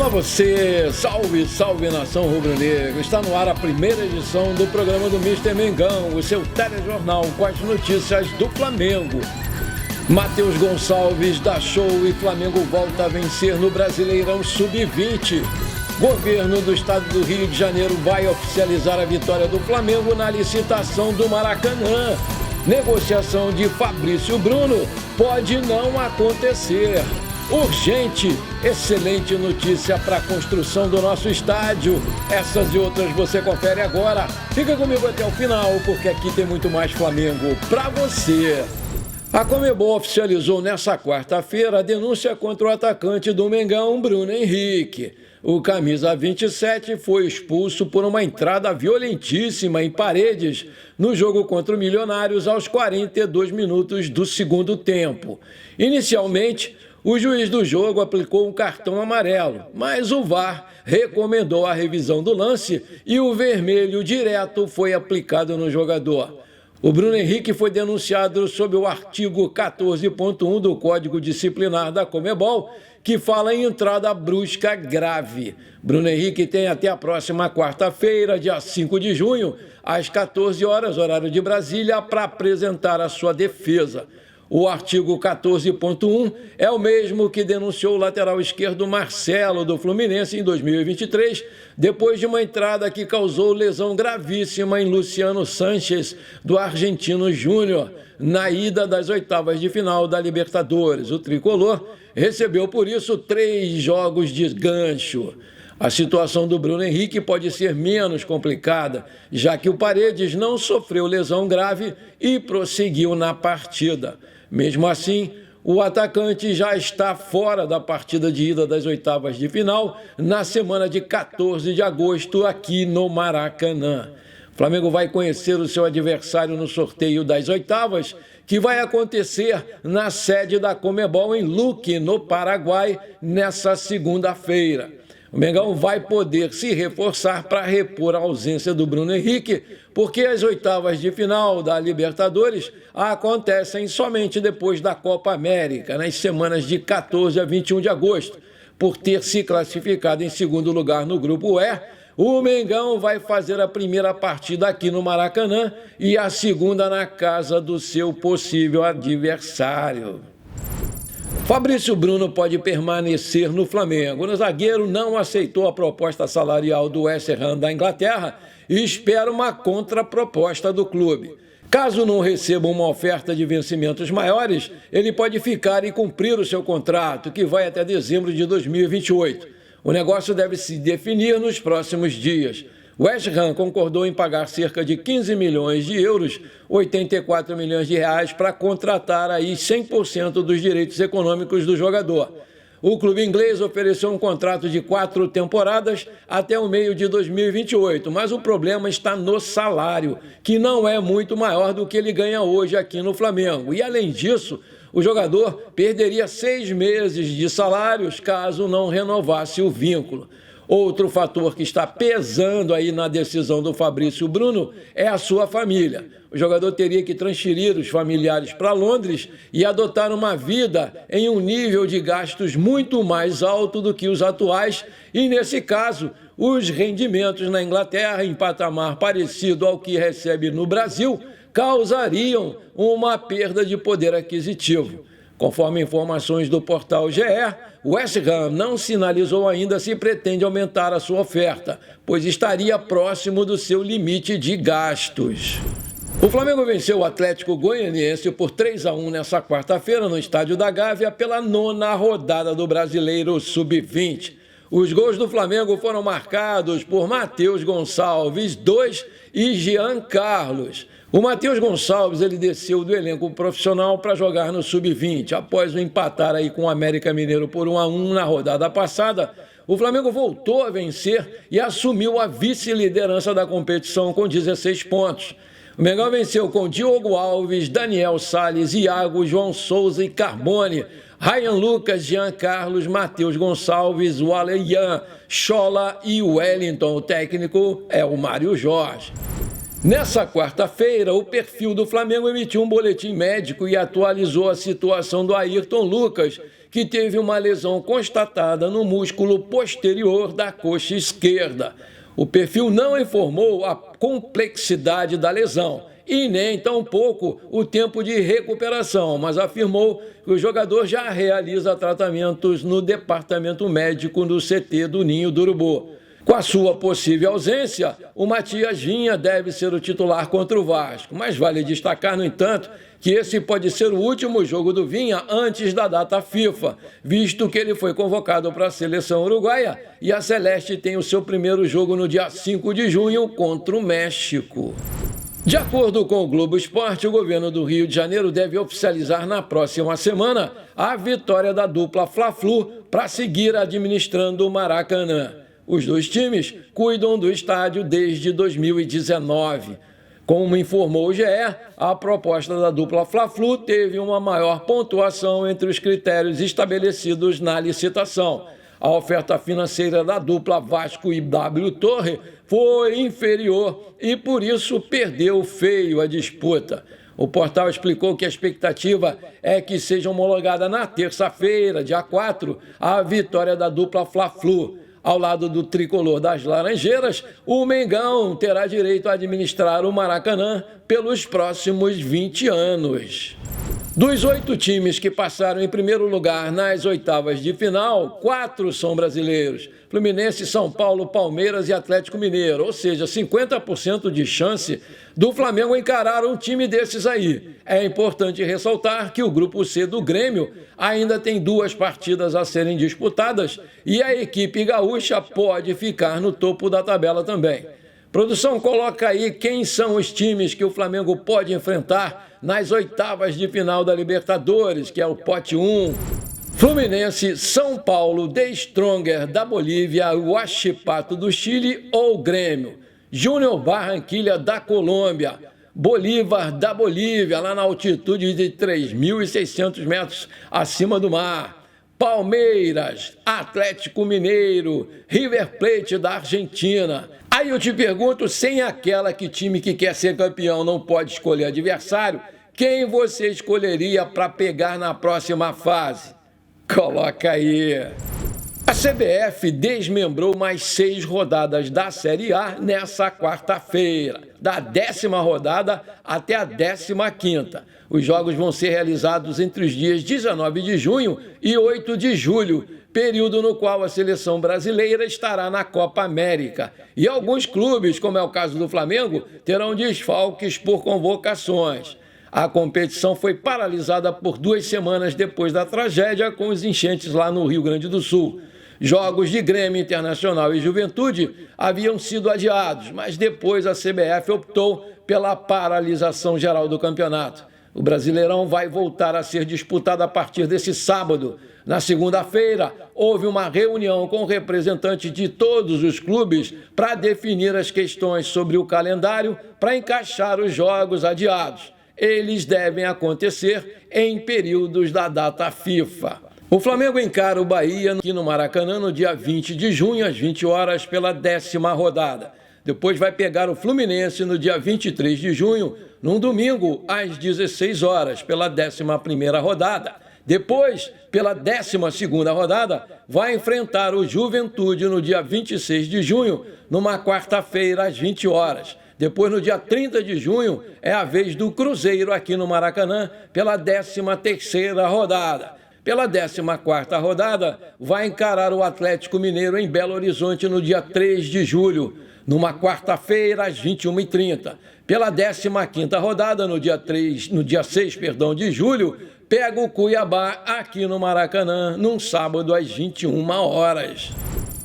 Olá você, salve, salve nação rubro-negra. Está no ar a primeira edição do programa do Mister Mengão, o seu telejornal com as notícias do Flamengo. Matheus Gonçalves dá show e Flamengo volta a vencer no Brasileirão Sub-20. Governo do estado do Rio de Janeiro vai oficializar a vitória do Flamengo na licitação do Maracanã. Negociação de Fabrício Bruno pode não acontecer. Urgente, excelente notícia para a construção do nosso estádio. Essas e outras você confere agora. Fica comigo até o final, porque aqui tem muito mais Flamengo para você. A Conmebol oficializou nesta quarta-feira a denúncia contra o atacante do Mengão, Bruno Henrique. O camisa 27 foi expulso por uma entrada violentíssima em Paredes no jogo contra o Milionários aos 42 minutos do segundo tempo. Inicialmente, o juiz do jogo aplicou um cartão amarelo, mas o VAR recomendou a revisão do lance e o vermelho direto foi aplicado no jogador. O Bruno Henrique foi denunciado sob o artigo 14.1 do Código Disciplinar da Conmebol, que fala em entrada brusca grave. Bruno Henrique tem até a próxima quarta-feira, dia 5 de junho, às 14 horas, horário de Brasília, para apresentar a sua defesa. O artigo 14.1 é o mesmo que denunciou o lateral esquerdo Marcelo, do Fluminense, em 2023, depois de uma entrada que causou lesão gravíssima em Luciano Sanches, do Argentino Júnior, na ida das oitavas de final da Libertadores. O tricolor recebeu, por isso, 3 jogos de gancho. A situação do Bruno Henrique pode ser menos complicada, já que o Paredes não sofreu lesão grave e prosseguiu na partida. Mesmo assim, o atacante já está fora da partida de ida das oitavas de final na semana de 14 de agosto aqui no Maracanã. O Flamengo vai conhecer o seu adversário no sorteio das oitavas, que vai acontecer na sede da Conmebol em Luque, no Paraguai, nessa segunda-feira. O Mengão vai poder se reforçar para repor a ausência do Bruno Henrique, porque as oitavas de final da Libertadores acontecem somente depois da Copa América, nas semanas de 14 a 21 de agosto. Por ter se classificado em segundo lugar no Grupo E, o Mengão vai fazer a primeira partida aqui no Maracanã e a segunda na casa do seu possível adversário. Fabrício Bruno pode permanecer no Flamengo. O zagueiro não aceitou a proposta salarial do West Ham da Inglaterra e espera uma contraproposta do clube. Caso não receba uma oferta de vencimentos maiores, ele pode ficar e cumprir o seu contrato, que vai até dezembro de 2028. O negócio deve se definir nos próximos dias. O West Ham concordou em pagar cerca de 15 milhões de euros, 84 milhões de reais, para contratar aí 100% dos direitos econômicos do jogador. O clube inglês ofereceu um contrato de 4 temporadas até o meio de 2028, mas o problema está no salário, que não é muito maior do que ele ganha hoje aqui no Flamengo. E, além disso, o jogador perderia 6 meses de salários caso não renovasse o vínculo. Outro fator que está pesando aí na decisão do Fabrício Bruno é a sua família. O jogador teria que transferir os familiares para Londres e adotar uma vida em um nível de gastos muito mais alto do que os atuais e, nesse caso, os rendimentos na Inglaterra, em patamar parecido ao que recebe no Brasil, causariam uma perda de poder aquisitivo. Conforme informações do portal GE, o West Ham não sinalizou ainda se pretende aumentar a sua oferta, pois estaria próximo do seu limite de gastos. O Flamengo venceu o Atlético Goianiense por 3-1 nessa quarta-feira no Estádio da Gávea pela 9ª rodada do Brasileiro Sub-20. Os gols do Flamengo foram marcados por Matheus Gonçalves, 2, e Jean Carlos. O Matheus Gonçalves ele desceu do elenco profissional para jogar no Sub-20. Após o empatar aí com o América Mineiro por 1-1 na rodada passada, o Flamengo voltou a vencer e assumiu a vice-liderança da competição com 16 pontos. O Mengão venceu com Diogo Alves, Daniel Salles, Iago, João Souza e Carbone, Ryan Lucas, Jean Carlos, Matheus Gonçalves, Waleyan, Chola e Wellington. O técnico é o Mário Jorge. Nessa quarta-feira, o perfil do Flamengo emitiu um boletim médico e atualizou a situação do Ayrton Lucas, que teve uma lesão constatada no músculo posterior da coxa esquerda. O perfil não informou a complexidade da lesão e nem tampouco o tempo de recuperação, mas afirmou que o jogador já realiza tratamentos no departamento médico do CT do Ninho do Urubu. Com a sua possível ausência, o Matias Vinha deve ser o titular contra o Vasco, mas vale destacar, no entanto, que esse pode ser o último jogo do Vinha antes da data FIFA, visto que ele foi convocado para a seleção uruguaia e a Celeste tem o seu primeiro jogo no dia 5 de junho contra o México. De acordo com o Globo Esporte, o governo do Rio de Janeiro deve oficializar na próxima semana a vitória da dupla Fla-Flu para seguir administrando o Maracanã. Os dois times cuidam do estádio desde 2019. Como informou o GE, a proposta da dupla Fla-Flu teve uma maior pontuação entre os critérios estabelecidos na licitação. A oferta financeira da dupla Vasco e W Torre foi inferior e, por isso, perdeu feio a disputa. O portal explicou que a expectativa é que seja homologada na terça-feira, dia 4, a vitória da dupla Fla-Flu. Ao lado do tricolor das Laranjeiras, o Mengão terá direito a administrar o Maracanã pelos próximos 20 anos. Dos 8 times que passaram em primeiro lugar nas oitavas de final, 4 são brasileiros: Fluminense, São Paulo, Palmeiras e Atlético Mineiro, ou seja, 50% de chance do Flamengo encarar um time desses aí. É importante ressaltar que o Grupo C do Grêmio ainda tem 2 partidas a serem disputadas e a equipe gaúcha pode ficar no topo da tabela também. Produção, coloca aí quem são os times que o Flamengo pode enfrentar nas oitavas de final da Libertadores, que é o pote 1. Fluminense, São Paulo, The Stronger da Bolívia, Huachipato do Chile ou Grêmio. Júnior Barranquilla da Colômbia, Bolívar da Bolívia, lá na altitude de 3.600 metros acima do mar. Palmeiras, Atlético Mineiro, River Plate da Argentina. Aí eu te pergunto, sem aquela que time que quer ser campeão não pode escolher adversário, quem você escolheria para pegar na próxima fase? Coloca aí. A CBF desmembrou mais 6 rodadas da Série A nessa quarta-feira, da 10ª rodada até a 15ª. Os jogos vão ser realizados entre os dias 19 de junho e 8 de julho, período no qual a seleção brasileira estará na Copa América. E alguns clubes, como é o caso do Flamengo, terão desfalques por convocações. A competição foi paralisada por 2 semanas depois da tragédia com os enchentes lá no Rio Grande do Sul. Jogos de Grêmio, Internacional e Juventude haviam sido adiados, mas depois a CBF optou pela paralisação geral do campeonato. O Brasileirão vai voltar a ser disputado a partir desse sábado. Na segunda-feira, houve uma reunião com representantes de todos os clubes para definir as questões sobre o calendário para encaixar os jogos adiados. Eles devem acontecer em períodos da data FIFA. O Flamengo encara o Bahia aqui no Maracanã no dia 20 de junho, às 20 horas, pela 10ª rodada. Depois vai pegar o Fluminense no dia 23 de junho, num domingo, às 16 horas, pela 11ª rodada. Depois, pela 12ª rodada, vai enfrentar o Juventude no dia 26 de junho, numa quarta-feira, às 20 horas. Depois, no dia 30 de junho, é a vez do Cruzeiro aqui no Maracanã, pela 13ª rodada. Pela 14ª rodada, vai encarar o Atlético Mineiro em Belo Horizonte no dia 3 de julho, numa quarta-feira, às 21h30. Pela 15ª rodada, no dia 6 de julho, pega o Cuiabá aqui no Maracanã, num sábado às 21 horas.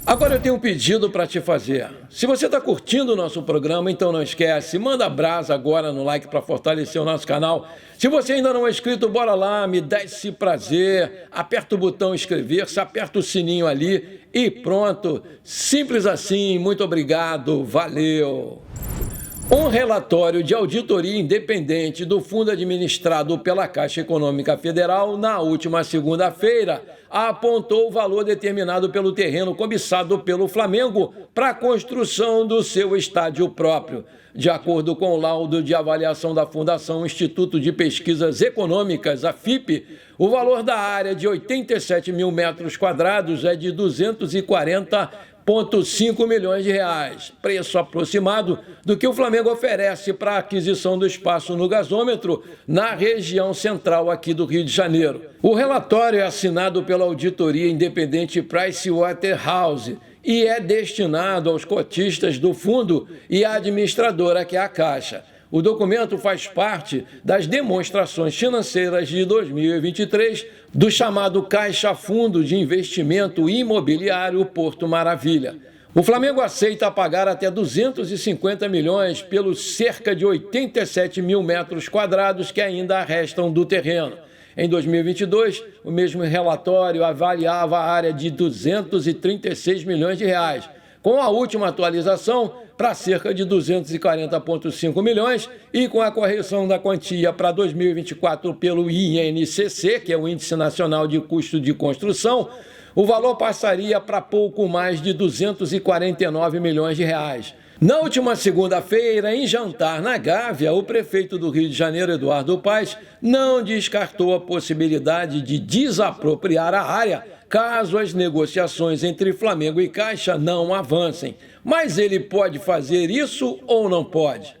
Agora eu tenho um pedido para te fazer. Se você está curtindo o nosso programa, então não esquece, manda brasa agora no like para fortalecer o nosso canal. Se você ainda não é inscrito, bora lá, me dá esse prazer, aperta o botão inscrever-se, aperta o sininho ali e pronto. Simples assim, muito obrigado, valeu. Um relatório de auditoria independente do fundo administrado pela Caixa Econômica Federal, na última segunda-feira, apontou o valor determinado pelo terreno cobiçado pelo Flamengo para a construção do seu estádio próprio. De acordo com o laudo de avaliação da Fundação Instituto de Pesquisas Econômicas, a FIPE, o valor da área de 87 mil metros quadrados é de 240,5 milhões de reais, preço aproximado do que o Flamengo oferece para a aquisição do espaço no gasômetro na região central aqui do Rio de Janeiro. O relatório é assinado pela auditoria independente Pricewaterhouse e é destinado aos cotistas do fundo e à administradora, que é a Caixa. O documento faz parte das demonstrações financeiras de 2023 do chamado Caixa Fundo de Investimento Imobiliário Porto Maravilha. O Flamengo aceita pagar até 250 milhões pelos cerca de 87 mil metros quadrados que ainda restam do terreno. Em 2022, o mesmo relatório avaliava a área de 236 milhões de reais. Com a última atualização, para cerca de 240,5 milhões e com a correção da quantia para 2024 pelo INCC, que é o Índice Nacional de Custo de Construção, o valor passaria para pouco mais de 249 milhões de reais. Na última segunda-feira, em jantar na Gávea, o prefeito do Rio de Janeiro, Eduardo Paes, não descartou a possibilidade de desapropriar a área caso as negociações entre Flamengo e Caixa não avancem. Mas ele pode fazer isso ou não pode?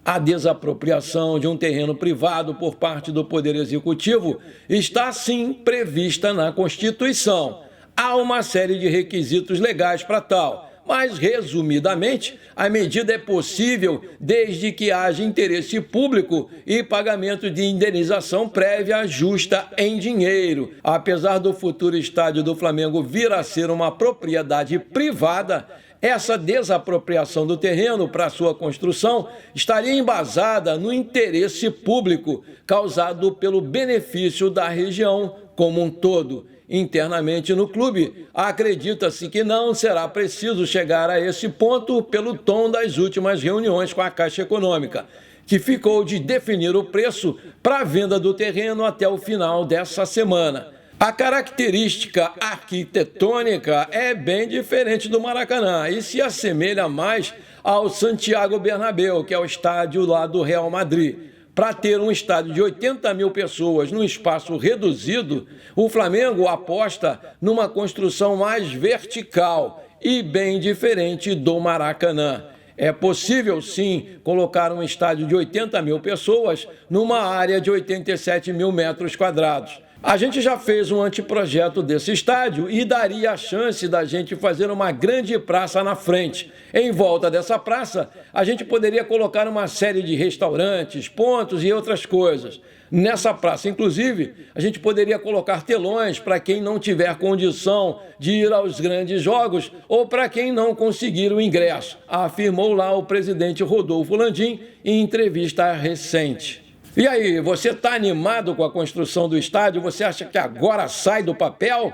A desapropriação de um terreno privado por parte do Poder Executivo está, sim, prevista na Constituição. Há uma série de requisitos legais para tal. Mas, resumidamente, a medida é possível desde que haja interesse público e pagamento de indenização prévia justa em dinheiro. Apesar do futuro estádio do Flamengo vir a ser uma propriedade privada, essa desapropriação do terreno para sua construção estaria embasada no interesse público causado pelo benefício da região como um todo. Internamente no clube, acredita-se que não será preciso chegar a esse ponto pelo tom das últimas reuniões com a Caixa Econômica, que ficou de definir o preço para a venda do terreno até o final dessa semana. A característica arquitetônica é bem diferente do Maracanã e se assemelha mais ao Santiago Bernabéu, que é o estádio lá do Real Madrid. Para ter um estádio de 80 mil pessoas num espaço reduzido, o Flamengo aposta numa construção mais vertical e bem diferente do Maracanã. É possível, sim, colocar um estádio de 80 mil pessoas numa área de 87 mil metros quadrados. A gente já fez um anteprojeto desse estádio e daria a chance da gente fazer uma grande praça na frente. Em volta dessa praça, a gente poderia colocar uma série de restaurantes, pontos e outras coisas. Nessa praça, inclusive, a gente poderia colocar telões para quem não tiver condição de ir aos grandes jogos ou para quem não conseguir o ingresso, afirmou lá o presidente Rodolfo Landim em entrevista recente. E aí, você está animado com a construção do estádio? Você acha que agora sai do papel?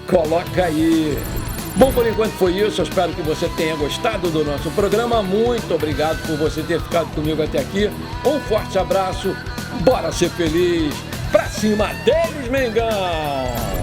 Coloca aí. Bom, por enquanto foi isso. Eu espero que você tenha gostado do nosso programa. Muito obrigado por você ter ficado comigo até aqui. Um forte abraço. Bora ser feliz. Pra cima deles, Mengão!